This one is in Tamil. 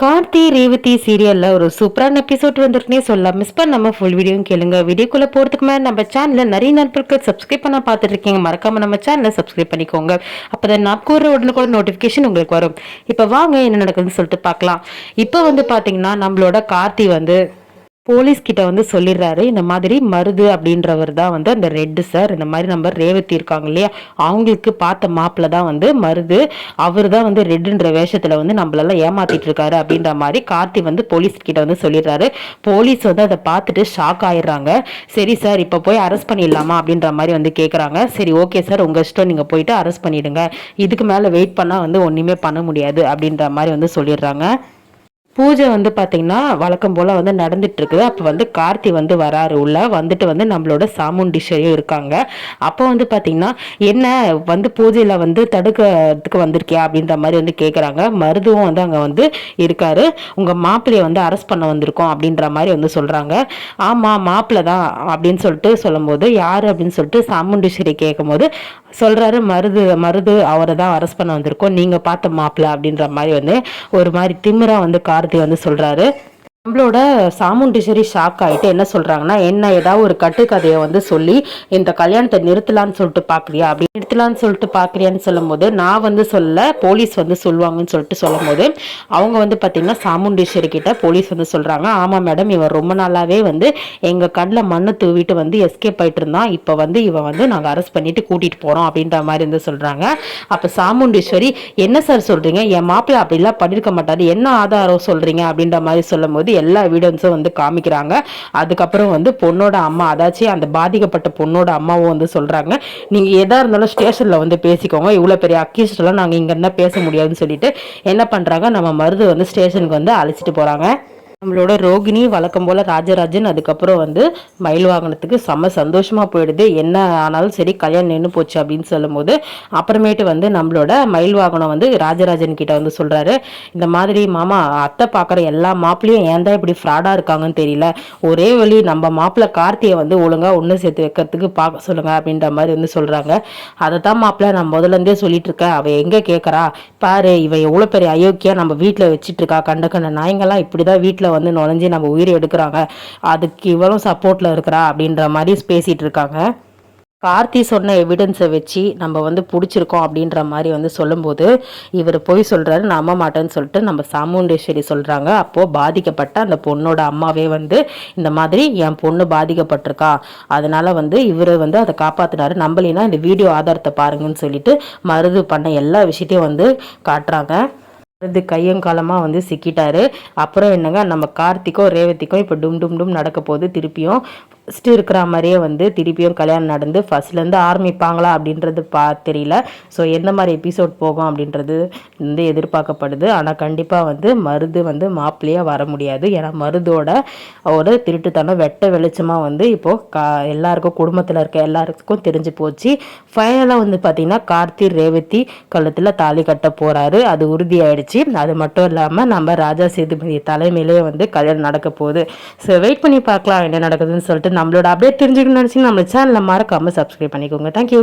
கார்த்தி ரேவதி சீரியல்ல ஒரு சூப்பரான எபிசோட் வந்திருக்குனே சொல்லலாம். மிஸ் பண்ணாம ஃபுல் வீடியோவும் கேளுங்க. வீடியோக்குள்ள போறதுக்கு மேலே நம்ம சேனல்ல நிறைய நண்பர்கள் சப்ஸ்கிரைப் பண்ண பார்த்துட்டு இருக்கீங்க. மறக்காம நம்ம சேனலை சப்ஸ்கிரைப் பண்ணிக்கோங்க. அப்பதான் நான் கூற உடனுக்குள்ள நோட்டிபிகேஷன் உங்களுக்கு வரும். இப்ப வாங்க என்ன நடக்குதுன்னு சொல்லிட்டு பார்க்கலாம். இப்ப பாத்தீங்கன்னா நம்மளோட கார்த்தி போலீஸ் கிட்ட சொல்லிடுறாரு, இந்த மாதிரி மருது அப்படின்றவர் தான் அந்த ரெட்டு சார், இந்த மாதிரி நம்ம ரேவதி இருக்காங்க இல்லையா, அவங்களுக்கு பார்த்த மாப்பிள்ள தான் மருது, அவர் தான் ரெட்டுன்ற வேஷத்துல நம்மளெல்லாம் ஏமாத்திட்டு இருக்காரு அப்படின்ற மாதிரி கார்த்தி போலீஸ் கிட்ட சொல்லிடுறாரு. போலீஸ் அதை பார்த்துட்டு ஷாக் ஆயிடுறாங்க. சரி சார், இப்போ போய் அரெஸ்ட் பண்ணிடலாமா அப்படின்ற மாதிரி கேட்குறாங்க. சரி ஓகே சார், உங்க இஷ்டம், நீங்க போயிட்டு அரெஸ்ட் பண்ணிடுங்க, இதுக்கு மேல வெயிட் பண்ணா ஒண்ணுமே பண்ண முடியாது அப்படின்ற மாதிரி சொல்லிடுறாங்க. பூஜை பாத்தீங்கன்னா வழக்கம் போல நடந்துட்டு இருக்குது. அப்ப கார்த்தி வராரு உள்ள, வந்துட்டு நம்மளோட சாமுண்டீஸ்வரியும் இருக்காங்க. அப்போ பாத்தீங்கன்னா என்ன பூஜையில தடுக்கிறதுக்கு வந்திருக்கியா அப்படின்ற மாதிரி கேக்குறாங்க. மருதுவும் அங்க இருக்காரு. உங்க மாப்பிள்ளைய அரெஸ்ட் பண்ண வந்திருக்கோம் அப்படின்ற மாதிரி சொல்றாங்க. ஆமா மாப்பிள்ள தான் அப்படின்னு சொல்லிட்டு சொல்லும் போது, யாரு அப்படின்னு சொல்லிட்டு சாமுண்டீஸ்வரி கேட்கும் போது சொல்றாரு, மருது அவரை தான் அரெஸ்ட் பண்ண வந்திருக்கோம், நீங்க பார்த்த மாப்பிள்ள அப்படின்ற மாதிரி ஒரு மாதிரி திமிரா கார்த்தி சொல்றாரு. நம்மளோட சாமுண்டீஸ்வரி ஷாக் ஆகிட்டு என்ன சொல்றாங்கன்னா, என்ன ஏதாவது ஒரு கட்டுக்கதையை சொல்லி இந்த கல்யாணத்தை நிறுத்தலான்னு சொல்லிட்டு பாக்குறியா, அப்படி நிறுத்தலான்னு சொல்லிட்டு பாக்குறியான்னு சொல்லும் போது, நான் சொல்ல போலீஸ் சொல்லுவாங்கன்னு சொல்லிட்டு சொல்லும் போது, அவங்க பாத்தீங்கன்னா சாமுண்டீஸ்வரி கிட்ட போலீஸ் சொல்றாங்க, ஆமா மேடம், இவன் ரொம்ப நாளாவே எங்க கண்ணில் மண்ணு தூவிட்டு எஸ்கேப் ஆயிட்டு இருந்தான், இப்ப இவன் நாங்க அரெஸ்ட் பண்ணிட்டு கூட்டிட்டு போறோம் அப்படின்ற மாதிரி சொல்றாங்க. அப்ப சாமுண்டீஸ்வரி, என்ன சார் சொல்றீங்க, என் மாப்பிள்ள அப்படிலாம் பண்ணிருக்க மாட்டாரு, என்ன ஆதாரம் சொல்றீங்க அப்படின்ற மாதிரி சொல்லும் போது எல்லா எவிடன்ஸும் காமிக்கிறாங்க. அதுக்கப்புறம் பொண்ணோட அம்மா, அதாச்சும் அந்த பாதிக்கப்பட்ட பொண்ணோட அம்மாவும் சொல்றாங்க, நீங்க எதா இருந்தாலும் ஸ்டேஷன்ல பேசிக்கோங்க, இவ்வளவு பெரிய அக்யூஸ்ட் எல்லாம் நாங்க இங்க இருந்தா பேச முடியாதுன்னு சொல்லிட்டு என்ன பண்றாங்க, நம்ம மருது ஸ்டேஷனுக்கு அழைச்சிட்டு போறாங்க. நம்மளோட ரோகிணி வழக்கம் போல ராஜராஜன் அதுக்கப்புறம் மயில் வாகனத்துக்கு செம்ம சந்தோஷமா போயிடுது. என்ன ஆனாலும் சரி கல்யாணம் நின்று போச்சு அப்படின்னு சொல்லும் போது, அப்புறமேட்டு நம்மளோட மயில் வாகனம் ராஜராஜன் கிட்ட சொல்றாரு, இந்த மாதிரி மாமா, அத்தை பாக்குற எல்லா மாப்பிளையும் ஏன் தான் இப்படி ஃப்ராடா இருக்காங்கன்னு தெரியல, ஒரே வழி நம்ம மாப்பிள்ள கார்த்தியை ஒழுங்கா ஒண்ணு சேர்த்து வைக்கிறதுக்கு பார்க்க சொல்லுங்க அப்படின்ற மாதிரி சொல்றாங்க. அதைத்தான் மாப்பிள்ள நான் முதல்ல இருந்தே சொல்லிட்டு இருக்கேன், அவ எங்க கேட்கறா பாரு, இவ எவ்வளவு பெரிய அயோக்கியா நம்ம வீட்டுல வச்சிட்டு இருக்கா, கண்ட கண்ட நாயங்கெல்லாம் இப்படிதான் வீட்டுல நுழைஞ்சு நம்ம உயிரை எடுக்கிறாங்க, அதுக்கு இவரும் சப்போர்ட்ல இருக்கிறா அப்படின்ற மாதிரி பேசிட்டு இருக்காங்க. கார்த்தி சொன்ன எவிடன்ஸை வச்சு நம்ம பிடிச்சிருக்கோம் அப்படின்ற மாதிரி சொல்லும்போது, இவர் போய் சொல்றாரு, நம்ப மாட்டேன்னு சொல்லிட்டு நம்ம சாமுண்டேஸ்வரி சொல்றாங்க. அப்போ பாதிக்கப்பட்ட அந்த பொண்ணோட அம்மாவே இந்த மாதிரி என் பொண்ணு பாதிக்கப்பட்டிருக்கா, அதனால இவர் அதை காப்பாத்தினாரு, நம்பலினா இந்த வீடியோ ஆதாரத்தை பாருங்கன்னு சொல்லிட்டு மருது பண்ண எல்லா விஷயத்தையும் காட்டுறாங்க. அது கையங்காலமாக சிக்கிட்டாரு. அப்புறம் என்னங்க, நம்ம கார்த்திக்கும் ரேவதிக்கும் இப்போ டும் டும் டும் நடக்க போகுது. திருப்பியும் ஃபஸ்ட்டு இருக்கிற மாதிரியே திருப்பியும் கல்யாணம் நடந்து ஃபர்ஸ்ட்லேருந்து ஆரம்பிப்பாங்களா அப்படின்றது தெரியல. ஸோ எந்த மாதிரி எபிசோட் போகும் அப்படின்றது எதிர்பார்க்கப்படுது. ஆனால் கண்டிப்பாக மருது மாப்பிள்ளையாக வர முடியாது. ஏன்னா மருதோட ஒரு திருட்டுத்தனம் வெட்ட வெளிச்சமாக இப்போது எல்லாருக்கும் குடும்பத்தில் இருக்க எல்லாருக்கும் தெரிஞ்சு போச்சு. ஃபைனலாக பார்த்தீங்கன்னா கார்த்தி ரேவதி கழுத்தில் தாலி கட்ட போகிறாரு, அது உறுதியாயிடுச்சு. அது மட்டும் இல்லாமல் நம்ம ராஜா சேதுபதி தலைமையிலே கல்யாணம் நடக்க போகுது. ஸோ வெயிட் பண்ணி பார்க்கலாம் என்ன நடக்குதுன்னு சொல்லிட்டு. நம்மளோட அப்டேட் தெரிஞ்சுக்கணும்னு நினச்சிங்கன்னா நம்ம சேனலை மறக்காமல் சப்ஸ்கிரைப் பண்ணிக்கோங்க. தேங்க்யூ.